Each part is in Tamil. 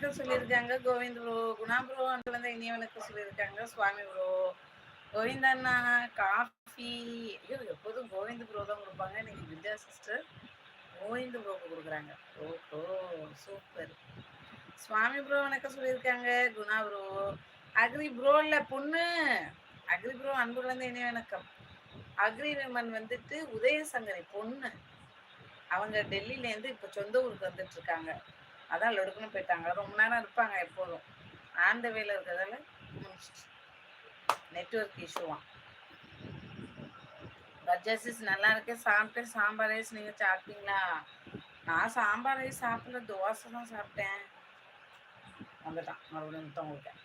வணக்கம் சொல்லியிருக்காங்க கோவிந்த் ப்ரோ. குணா ப்ரோ வந்து இனிய வணக்கம் சொல்லியிருக்காங்க. சுவாமி ப்ரோ, கோவிந்தண்ணா காஃபி. ஐயோ, எப்போதும் கோவிந்த் ப்ரோ தான் கொடுப்பாங்க. இன்னைக்கு வித்யா சிஸ்டர் கோவிந்த் ப்ரோக்கு கொடுக்குறாங்க. ஓஹோ, சூப்பர். சுவாமி ப்ரோ வணக்கம் சொல்லியிருக்காங்க. குணா ப்ரோ, அக்ரி ப்ரோ இல்லை பொண்ணு. அக்ரி ப்ரோ அன்பு குழந்தை இனிய வணக்கம். அக்ரி விமன் வந்துட்டு உதயசங்கரி பொண்ணு. அவங்க டெல்லியிலேருந்து இப்போ சொந்த ஊருக்கு வந்துட்டு இருக்காங்க. அதான் லொடுக்குன்னு போயிட்டாங்க. ரொம்ப நேரம் இருப்பாங்க எப்போதும். ஆந்த வேலை இருக்கிறதால நெட்ஒர்க் இஷ்யூவான். பஜ்ஜாசிஸ் நல்லா இருக்கு. சாப்பிட்டேன் சாம்பார் ரைஸ். நீங்கள் சாப்பிட்டீங்களா? நான் சாம்பார் ரைஸ் சாப்பிடல, தோசை தான் சாப்பிட்டேன். வந்துட்டான் மறுபடியும் முத்தம் கொடுத்தேன்.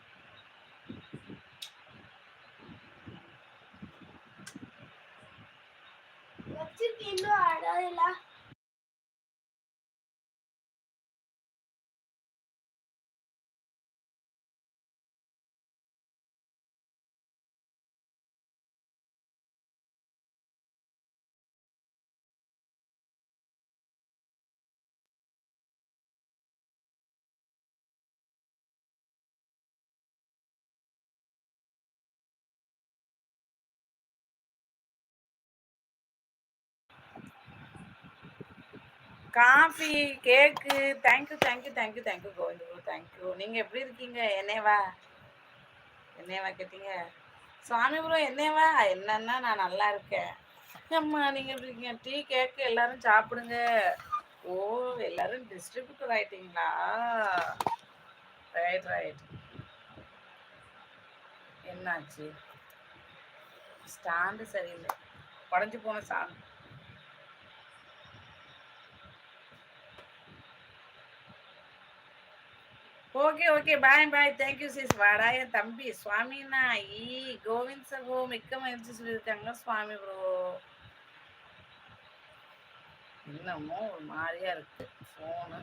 Coffee, cake. Thank you thank you thank you thank you Govind bro, thank you. நீங்கள் எப்படி இருக்கீங்க? என்னேவா கேட்டீங்க? சுவாமி ப்ரோ என்னேவா என்னன்னா நான் நல்லா இருக்கேன். அம்மா நீங்கள் எப்படி இருக்கீங்க? டீ கேக்கு எல்லாரும் சாப்பிடுங்க. ஓ, எல்லாரும் டிஸ்ட்ரிபியூட்டர் ஆயிட்டீங்களா? Right right. என்னாச்சு? ஸ்டாண்டு சரியில்லை, உடஞ்சி போன stand. Okay okay, bye bye. Thank you sis. வாடா என் தம்பி சுவாமின்னா. கோவிந்த் சகோ மிக்க மகிழ்ச்சி சொல்லியிருக்காங்க சுவாமி ப்ரோ. இன்னமும் ஒரு மாதிரியா இருக்கு ஃபோனு.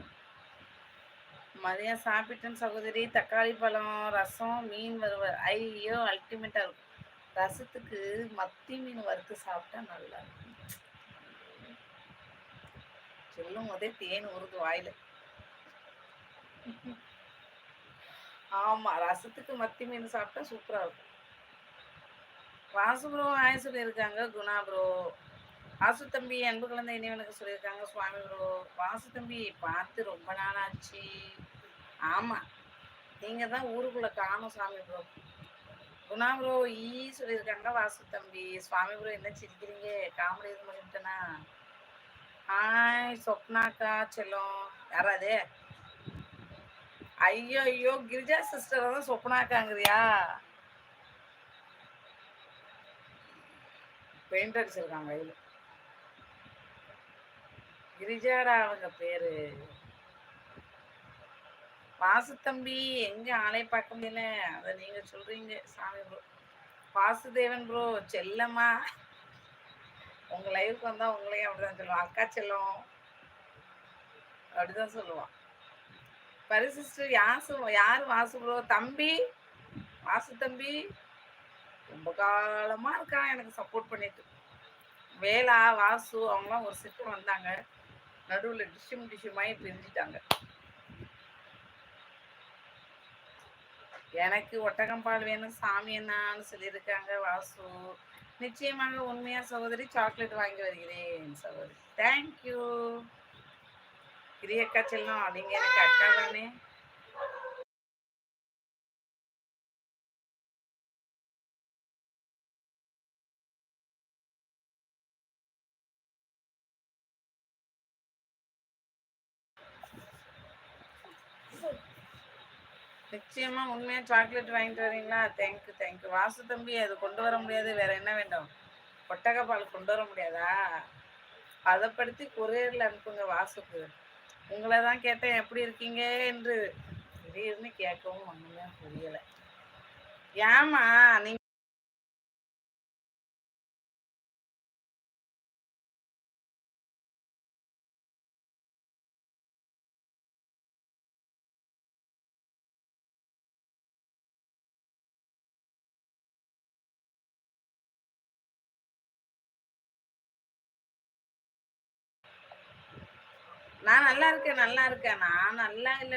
மதியம் சாப்பிட்டேன் சகோதரி. தக்காளி பழம், ரசம், மீன் வறுவல். ஐயோ, அல்டிமேட்டா இருக்கும். ரசத்துக்கு மத்தி மீன் வறுத்து சாப்பிட்டா நல்லா இருக்கும். சொல்லும் போதே தேன் ஊறுது வாயில. ஆமா, ரசத்துக்கு மத்தி மீன் சாப்பிட்டா சூப்பரா இருக்கும். வாசு ப்ரோ ஆய் சொல்லியிருக்காங்க. குணா ப்ரோ, வாசு தம்பி அன்பு குழந்தை இனிவனுக்கு சொல்லியிருக்காங்க சுவாமி ப்ரோ. வாசு தம்பி பார்த்து ரொம்ப நாள் ஆச்சு. ஆமா, நீங்க தான் ஊருக்குள்ள காணும் சுவாமி ப்ரோ. குணா ப்ரோ சொல்லியிருக்காங்க. வாசு தம்பி, சுவாமி ப்ரோ என்ன சிரிக்கிறீங்க? காமெடி எதுவும் பண்ணிட்டேனா? ஹாய் சொப்னாக்கா செல்லம். யாராது? ஐயோ ஐயோ, கிரிஜா சிஸ்டர் தான் சொப்னாக்காங்கிறியா? பெயிண்ட் அடிச்சிருக்காங்க கையில். கிரிஜாடா அவங்க பேரு. வாசு தம்பி எங்க ஆளை பார்க்க முடியல. அதை நீங்க சொல்றீங்க சாமி ப்ரோ. வாசுதேவன் ப்ரோ செல்லம்மா. உங்க லைவுக்கு வந்தா உங்களையும் அப்படிதான் சொல்லுவான். அக்கா செல்லம் அப்படிதான் சொல்லுவான். பரிசிஸ்டர் யாரு? வாசு ப்ரோ தம்பி. வாசு தம்பி ரொம்ப காலமா இருக்கான் எனக்கு சப்போர்ட் பண்ணிட்டு. வேலா, வாசு அவங்களாம் ஒரு சிஸ்டர் வந்தாங்க. நடுவில் டிஷ்யூமாயி பிரிஞ்சுட்டாங்க. எனக்கு ஒட்டகம்பால் வேணும் சாமி என்னான்னு சொல்லியிருக்காங்க வாசு. நிச்சயமாக உண்மையா சகோதரி, சாக்லேட் வாங்கி வருகிறேன் சகோதரி. தேங்க்யூ கிரியக்கா செல்லம். நீங்க எனக்கு அக்கா தானே. நிச்சயமா உண்மையா சாக்லேட் வாங்கிட்டு வரீங்களா? தேங்க்யூ தேங்க்யூ வாசு தம்பி. அது கொண்டு வர முடியாது, வேற என்ன வேண்டும்? ஒட்டக பால் கொண்டு வர முடியாதா? பதப்படுத்தி கொரியர்ல அனுப்புங்க வாசுக்கு. உங்களை தான் கேட்டேன் எப்படி இருக்கீங்க என்று. திடீர்னு கேட்கவும் ஒண்ணுமே புரியல. ஏமா நீங்க நான் நல்லா இருக்கேன் நல்லா இருக்கேன். நான் நல்லா இல்லை.